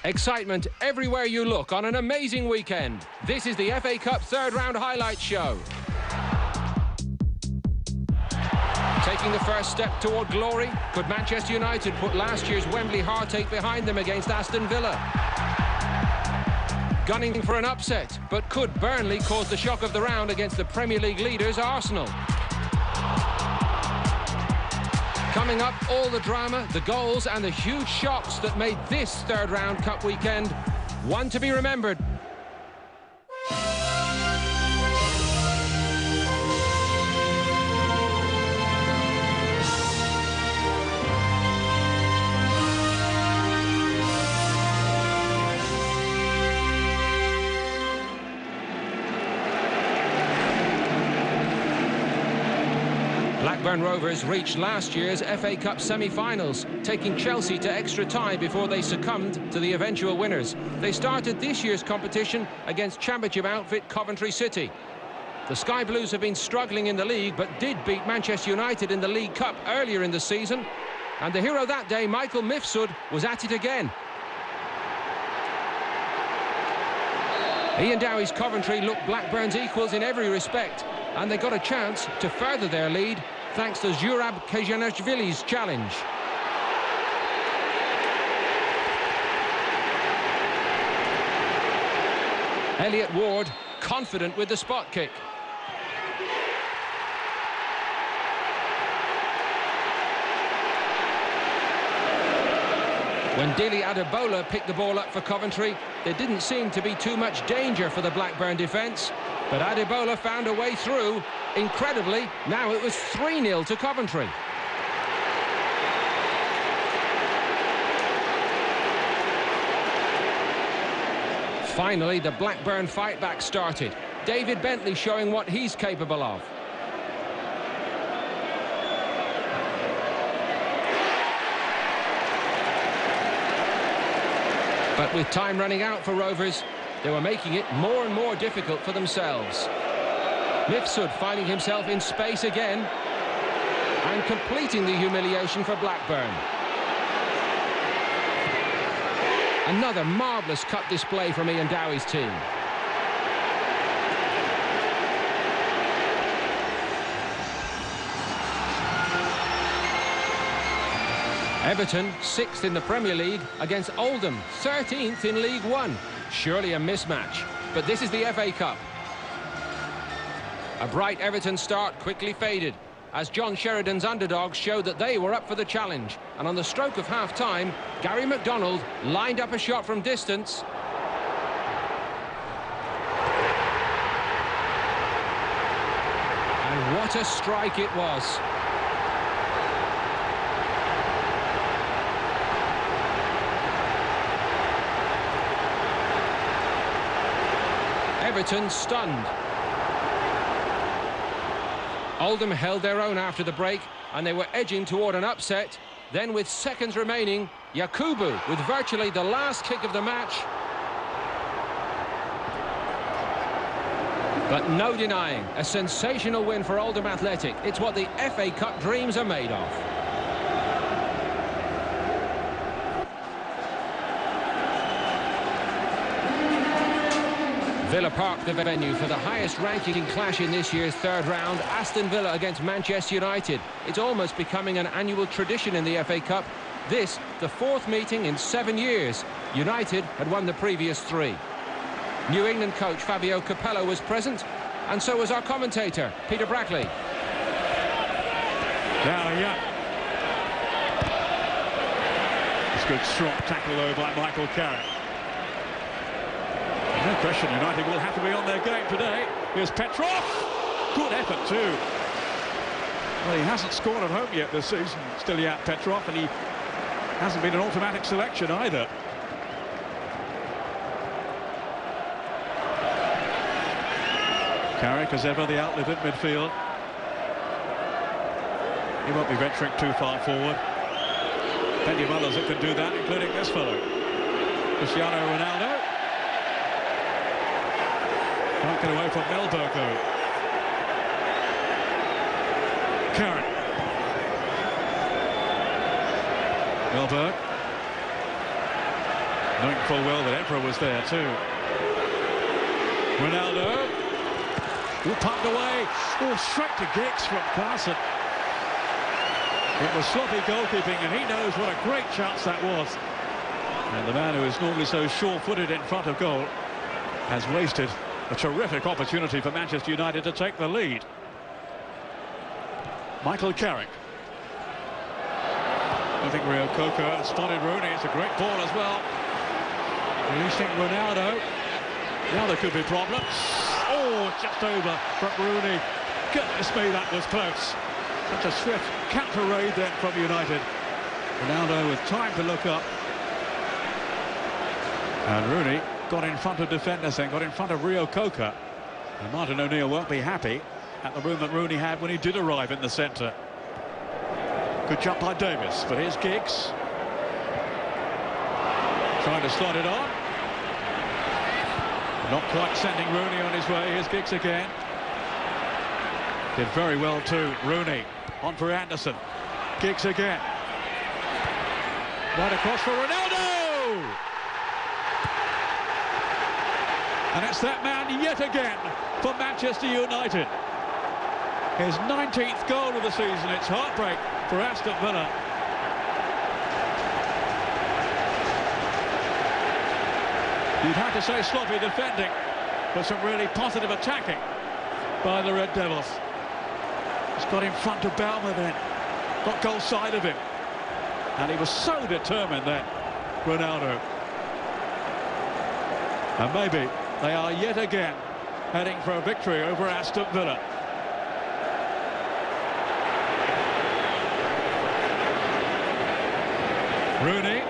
Excitement everywhere you look on an amazing weekend. This is the FA Cup third round highlights show. Taking the first step toward glory, could Manchester United put last year's Wembley heartache behind them against Aston Villa? Gunning for an upset, but could Burnley cause the shock of the round against the Premier League leaders Arsenal? Coming up, all the drama, the goals and the huge shocks that made this third round cup weekend one to be remembered. Blackburn Rovers reached last year's FA Cup semi-finals, taking Chelsea to extra time before they succumbed to the eventual winners. They started this year's competition against Championship outfit Coventry City. The Sky Blues have been struggling in the league, but did beat Manchester United in the League Cup earlier in the season. And the hero that day, Michael Mifsud, was at it again. Ian Dowie's Coventry looked Blackburn's equals in every respect, and they got a chance to further their lead thanks to Zurab Kajanashvili's challenge. Elliot Ward confident with the spot kick. When Dili Adebola picked the ball up for Coventry, there didn't seem to be too much danger for the Blackburn defence. But Adebola found a way through. Incredibly, now it was 3-0 to Coventry. Finally, the Blackburn fight back started. David Bentley showing what he's capable of. But with time running out for Rovers, they were making it more and more difficult for themselves. Mifsud finding himself in space again and completing the humiliation for Blackburn. Another marvellous cup display from Ian Dowie's team. Everton, 6th in the Premier League, against Oldham, 13th in League One. Surely a mismatch, but this is the FA Cup. A bright Everton start quickly faded, as John Sheridan's underdogs showed that they were up for the challenge. And on the stroke of half-time, Gary McDonald lined up a shot from distance. And what a strike it was. Everton stunned. Oldham held their own after the break, and they were edging toward an upset. Then, with seconds remaining, Yakubu with virtually the last kick of the match. But no denying, a sensational win for Oldham Athletic. It's what the FA Cup dreams are made of. Villa Park, the venue for the highest-ranking clash in this year's third round, Aston Villa against Manchester United. It's almost becoming an annual tradition in the FA Cup. This, the 4th meeting in 7 years. United had won the previous 3. New England coach Fabio Capello was present, and so was our commentator, Peter Brackley. Yeah. It's a good strong tackle though by Michael Carrick. No question, United will have to be on their game today. Here's Petrov. Good effort too. Well, he hasn't scored at home yet this season, Stiliat Petrov, and he hasn't been an automatic selection either. Carrick, as ever, the outlet at midfield. He won't be venturing too far forward. Plenty of others that can do that, including this fellow, Cristiano Ronaldo. Can't get away from Melberg, though. Carrick. Melberg. Knowing full well that Emperor was there too. Ronaldo. All pumped away. Oh, straight to Giggs from Carson. It was sloppy goalkeeping, and he knows what a great chance that was. And the man who is normally so sure-footed in front of goal has wasted a terrific opportunity for Manchester United to take the lead. Michael Carrick. I think Rio Coca spotted Rooney. It's a great ball as well. Releasing Ronaldo. Now there could be problems. Oh, just over from Rooney. Goodness me, that was close. Such a swift counter raid then from United. Ronaldo with time to look up. And Rooney got in front of defenders then, got in front of Rio Coca. And Martin O'Neill won't be happy at the room that Rooney had when he did arrive in the centre. Good jump by Davis, but here's Giggs. Trying to slot it on. Not quite sending Rooney on his way. Here's Giggs again. Did very well too. Rooney on for Anderson. Giggs again. Right across for Ronaldo! And it's that man yet again for Manchester United. His 19th goal of the season. It's heartbreak for Aston Villa. You'd have to say sloppy defending, but some really positive attacking by the Red Devils. He's got in front of Baumer then, got goal side of him, and he was so determined then, Ronaldo. And maybe they are yet again heading for a victory over Aston Villa. Rooney.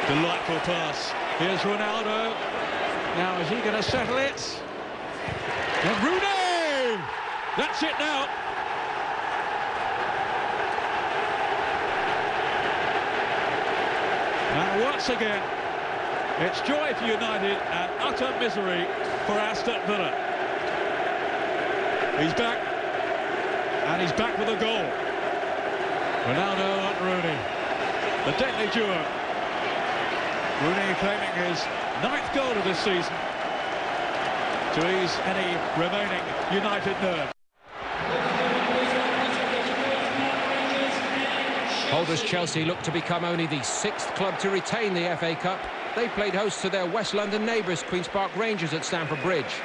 Delightful pass. Here's Ronaldo. Now is he going to settle it? And Rooney! That's it now. And once again, it's joy for United and utter misery for Aston Villa. He's back. And he's back with a goal. Ronaldo and Rooney. The deadly duo. Rooney claiming his 9th goal of this season to ease any remaining United nerve. Holders Chelsea look to become only the 6th club to retain the FA Cup. They played host to their West London neighbours, Queen's Park Rangers, at Stamford Bridge.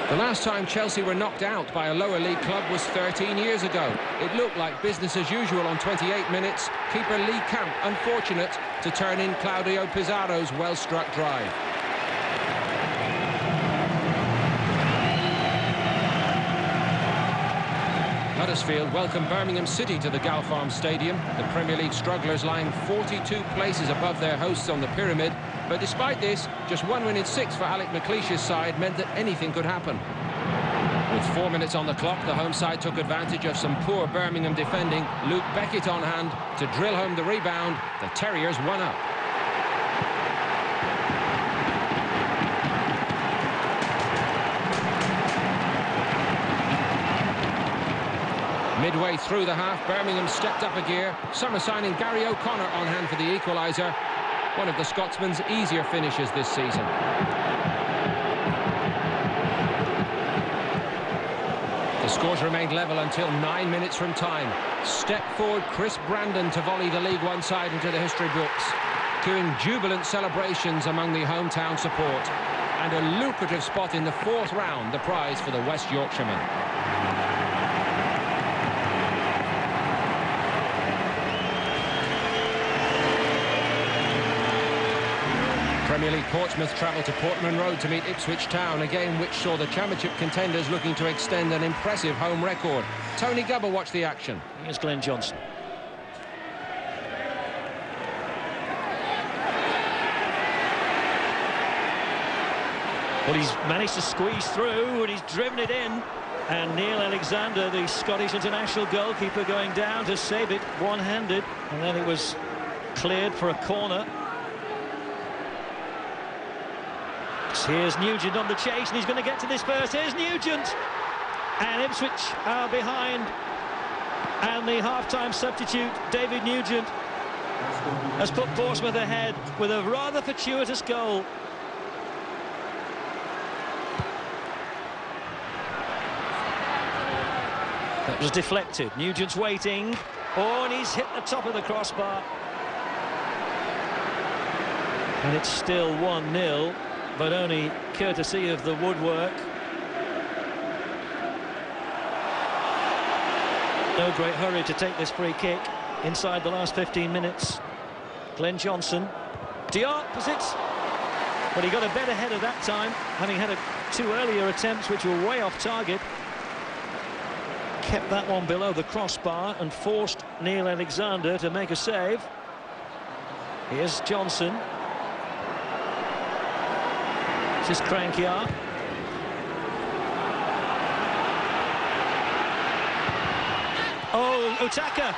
The last time Chelsea were knocked out by a lower league club was 13 years ago. It looked like business as usual on 28 minutes. Keeper Lee Camp unfortunate to turn in Claudio Pizarro's well-struck drive. Huddersfield welcome Birmingham City to the Galfarm Stadium. The Premier League strugglers lying 42 places above their hosts on the pyramid. But despite this, just 1 win in 6 for Alec McLeish's side meant that anything could happen. With 4 minutes on the clock, the home side took advantage of some poor Birmingham defending. Luke Beckett on hand to drill home the rebound. The Terriers won up. Midway through the half, Birmingham stepped up a gear. Summer signing Gary O'Connor on hand for the equaliser. One of the Scotsman's easier finishes this season. The scores remained level until 9 minutes from time. Step forward Chris Brandon to volley the League One side into the history books. Doing jubilant celebrations among the hometown support. And a lucrative spot in the 4th round, the prize for the West Yorkshiremen. Premier League Portsmouth travel to Portman Road to meet Ipswich Town, a game which saw the Championship contenders looking to extend an impressive home record. Tony Gubba watched the action. Here's Glenn Johnson. Well, he's managed to squeeze through and he's driven it in. And Neil Alexander, the Scottish international goalkeeper, going down to save it one-handed. And then it was cleared for a corner. Here's Nugent on the chase, and he's going to get to this first. Here's Nugent, and Ipswich are behind only half-time substitute, David Nugent, has put Portsmouth ahead with a rather fortuitous goal. That was deflected. Nugent's waiting. Oh, and he's hit the top of the crossbar. And it's still 1-0, but only courtesy of the woodwork. No great hurry to take this free kick inside the last 15 minutes. Glenn Johnson. Diop, is it? But he got a better header that time, having had two earlier attempts which were way off target. Kept that one below the crossbar and forced Neil Alexander to make a save. Here's Johnson. This is Crankiar. Oh, Otaka.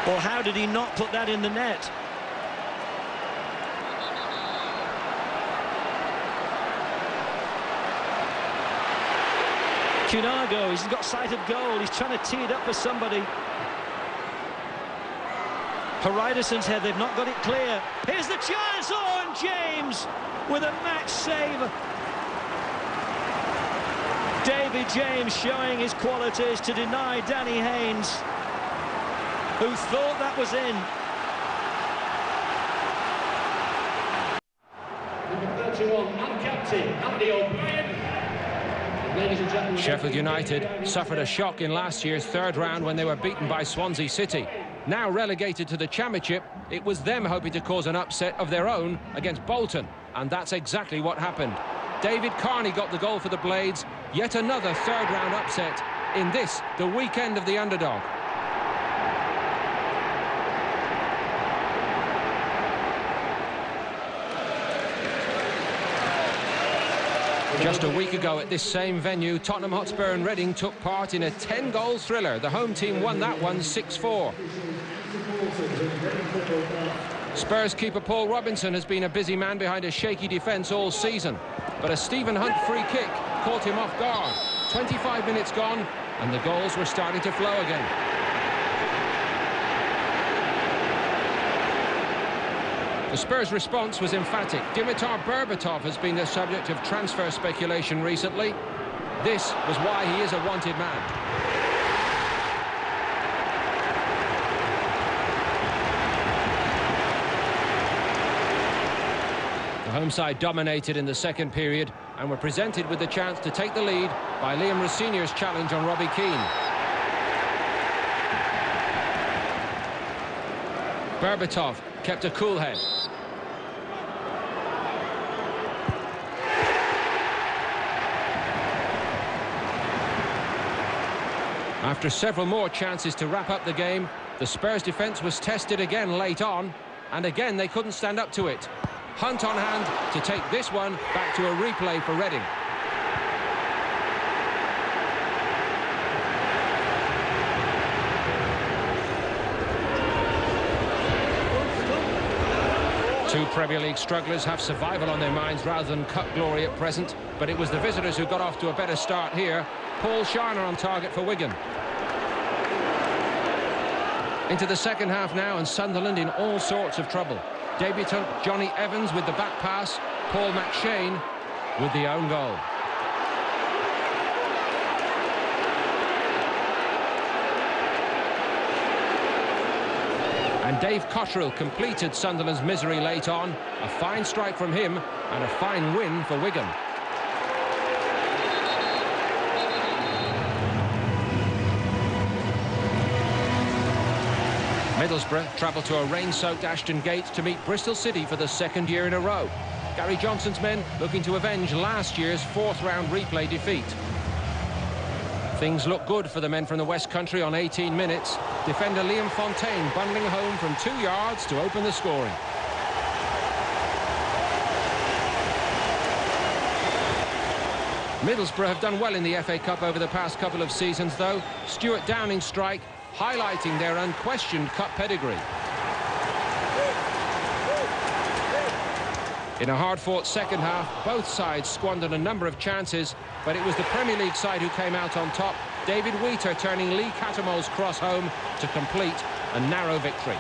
Well, how did he not put that in the net? Cunago, he's got sight of goal. He's trying to tee it up for somebody. Hariderson's head, they've not got it clear. Here's the chance. Oh, and James with a match save. David James showing his qualities to deny Danny Haynes, who thought that was in. Number 31, and captain, Andy O'Brien. Sheffield United suffered a shock in last year's third round when they were beaten by Swansea City. Now relegated to the Championship, it was them hoping to cause an upset of their own against Bolton, and that's exactly what happened. David Carney got the goal for the Blades, yet another third-round upset in this, the weekend of the underdog. Just a week ago at this same venue, Tottenham Hotspur and Reading took part in a 10-goal thriller. The home team won that one 6-4. Spurs keeper Paul Robinson has been a busy man behind a shaky defence all season. But a Stephen Hunt free kick caught him off guard. 25 minutes gone, and the goals were starting to flow again. The Spurs' response was emphatic. Dimitar Berbatov has been the subject of transfer speculation recently. This was why he is a wanted man. The home side dominated in the second period and were presented with the chance to take the lead by Liam Rossinier's challenge on Robbie Keane. Berbatov kept a cool head. After several more chances to wrap up the game, the Spurs defence was tested again late on, and again they couldn't stand up to it. Hunt on hand to take this one back to a replay for Reading. Two Premier League strugglers have survival on their minds rather than cup glory at present, but it was the visitors who got off to a better start here. Paul Sharner on target for Wigan. Into the second half now, and Sunderland in all sorts of trouble. Debutant Johnny Evans with the back pass, Paul McShane with the own goal. And Dave Cotterill completed Sunderland's misery late on. A fine strike from him and a fine win for Wigan. Middlesbrough travel to a rain-soaked Ashton Gate to meet Bristol City for the second year in a row. Gary Johnson's men looking to avenge last year's fourth-round replay defeat. Things look good for the men from the West Country on 18 minutes. Defender Liam Fontaine bundling home from 2 yards to open the scoring. Middlesbrough have done well in the FA Cup over the past couple of seasons, though. Stuart Downing's strike highlighting their unquestioned cup pedigree. In a hard-fought second half, both sides squandered a number of chances, but it was the Premier League side who came out on top. David Wheater turning Lee Catamol's cross home to complete a narrow victory.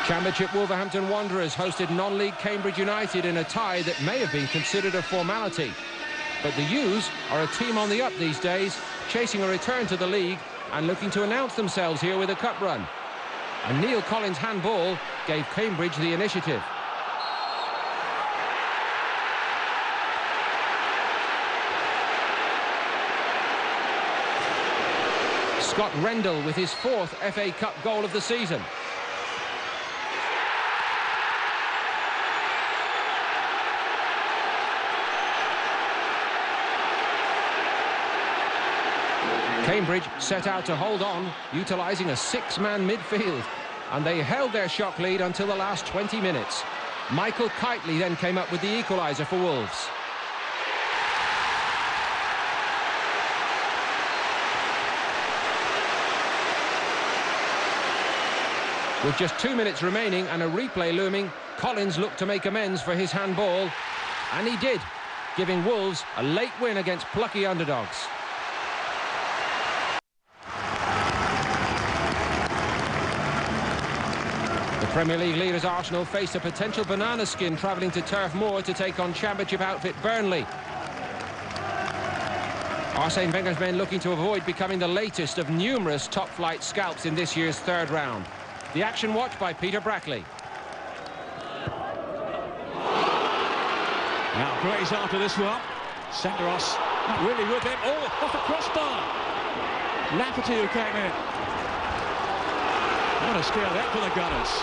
Championship Wolverhampton Wanderers hosted non-league Cambridge United in a tie that may have been considered a formality. But the U's are a team on the up these days, chasing a return to the league and looking to announce themselves here with a cup run. And Neil Collins' handball gave Cambridge the initiative. Scott Rendell with his 4th FA Cup goal of the season. Cambridge set out to hold on, utilising a 6-man midfield, and they held their shock lead until the last 20 minutes. Michael Kitely then came up with the equaliser for Wolves. With just 2 minutes remaining and a replay looming, Collins looked to make amends for his handball, and he did, giving Wolves a late win against plucky underdogs. The Premier League leaders Arsenal faced a potential banana skin travelling to Turf Moor to take on Championship outfit Burnley. Arsene Wenger's men looking to avoid becoming the latest of numerous top-flight scalps in this year's 3rd round. The action watched by Peter Brackley. Now Gray's after this one. Senderos not really with him. Oh, off the crossbar. Lafferty who came in. What a scare that for the Gunners.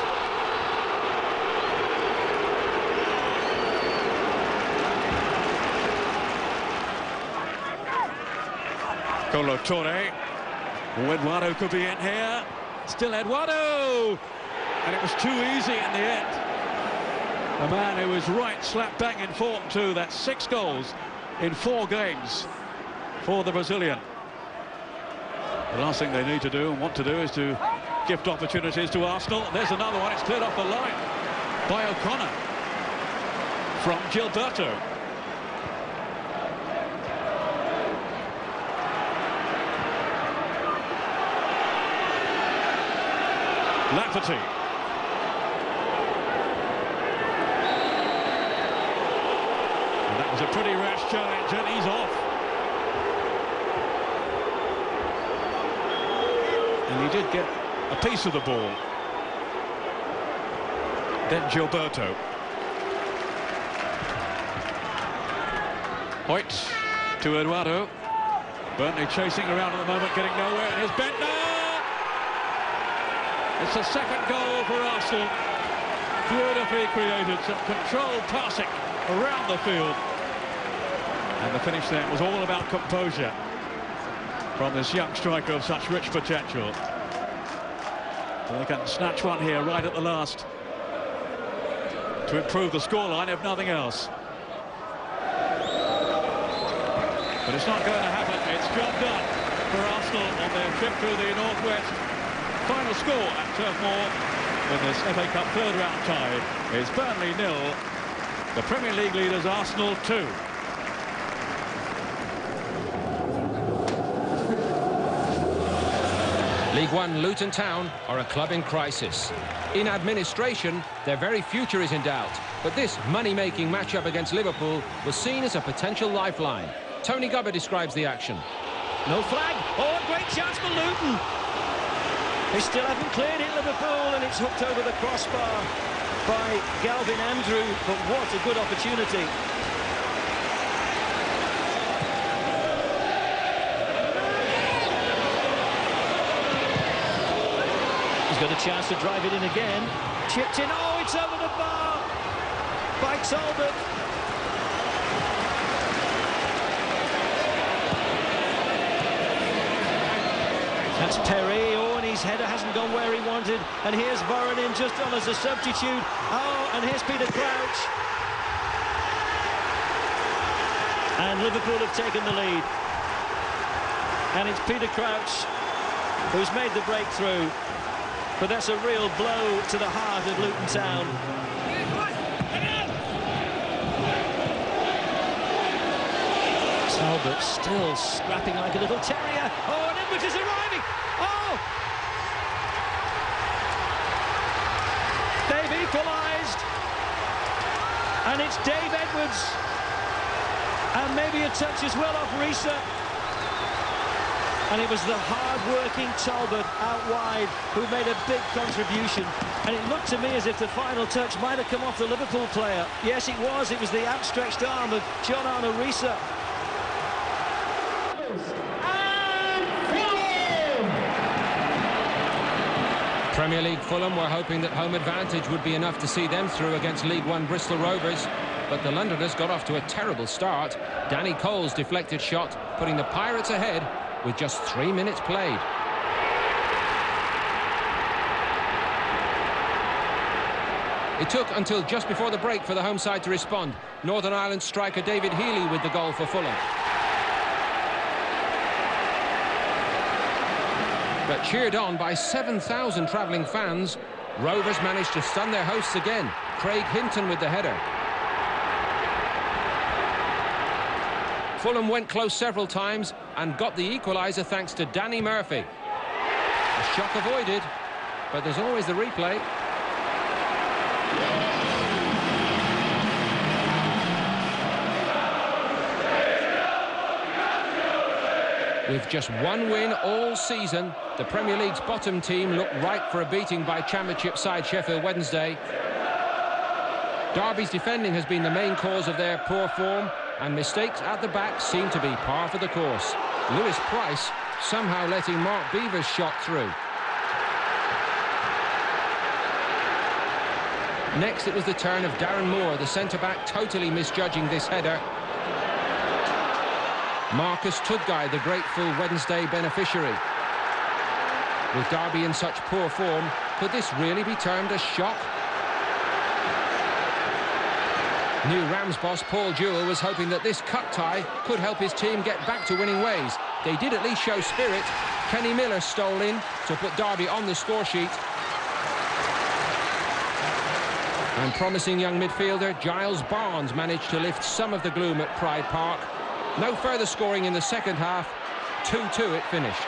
Colo Torre. Eduardo could be in here. Still Eduardo! And it was too easy in the end. The man who was right slap bang in form too. That's 6 goals in 4 games for the Brazilian. The last thing they need to do and want to do is to gift opportunities to Arsenal. There's another one. It's cleared off the line by O'Connor from Gilberto. Lafferty. And that was a pretty rash challenge, and he's off. And he did get a piece of the ball. Then Gilberto. Hoyt to Eduardo. Burnley chasing around at the moment, getting nowhere, and here's Bentner! It's a 2nd goal for Arsenal. Beautifully created, some controlled passing around the field. And the finish there was all about composure from this young striker of such rich potential. So they can snatch one here right at the last to improve the scoreline, if nothing else. But it's not going to happen. It's job done for Arsenal on their trip through the Northwest. Final score at Turf Moor in this FA Cup 3rd round tie is Burnley 0, the Premier League leaders Arsenal 2. League One Luton Town are a club in crisis. In administration, their very future is in doubt. But this money-making matchup against Liverpool was seen as a potential lifeline. Tony Gubber describes the action. No flag. Oh, a great chance for Luton. They still haven't cleared it, Liverpool, and it's hooked over the crossbar by Galvin Andrew, but what a good opportunity. He's got a chance to drive it in again. Chipped in, oh, it's over the bar by Talbot. That's Perry. Oh, and his header hasn't gone where he wanted. And here's Voronin just on as a substitute. Oh, and here's Peter Crouch. And Liverpool have taken the lead. And it's Peter Crouch who's made the breakthrough. but that's a real blow to the heart of Luton Town. Talbot still scrapping like a little terrier. Oh, and Edwards is arriving. Oh! They've equalised. And it's Dave Edwards. And maybe a touch as well off Risa. And it was the hard-working Talbot out wide who made a big contribution. And it looked to me as if the final touch might have come off the Liverpool player. Yes, it was. It was the outstretched arm of John Arne Risa. Premier League Fulham were hoping that home advantage would be enough to see them through against League One Bristol Rovers, but the Londoners got off to a terrible start. Danny Cole's deflected shot putting the Pirates ahead with just 3 minutes played. It took until just before the break for the home side to respond. Northern Ireland striker David Healy with the goal for Fulham. But cheered on by 7,000 travelling fans, Rovers managed to stun their hosts again. Craig Hinton with the header. Fulham went close several times and got the equaliser thanks to Danny Murphy. A shock avoided, but there's always the replay. With just one win all season, the Premier League's bottom team looked ripe for a beating by Championship side Sheffield Wednesday. Derby's defending has been the main cause of their poor form, and mistakes at the back seem to be par for the course. Lewis Price somehow letting Mark Beever's shot through. Next it was the turn of Darren Moore, the centre-back, totally misjudging this header. Marcus Tudgay, the grateful Wednesday beneficiary. With Derby in such poor form, could this really be termed a shock? New Rams boss Paul Jewell was hoping that this cup tie could help his team get back to winning ways. They did at least show spirit. Kenny Miller stole in to put Derby on the score sheet. And promising young midfielder Giles Barnes managed to lift some of the gloom at Pride Park. No further scoring in the second half. 2-2 it finished.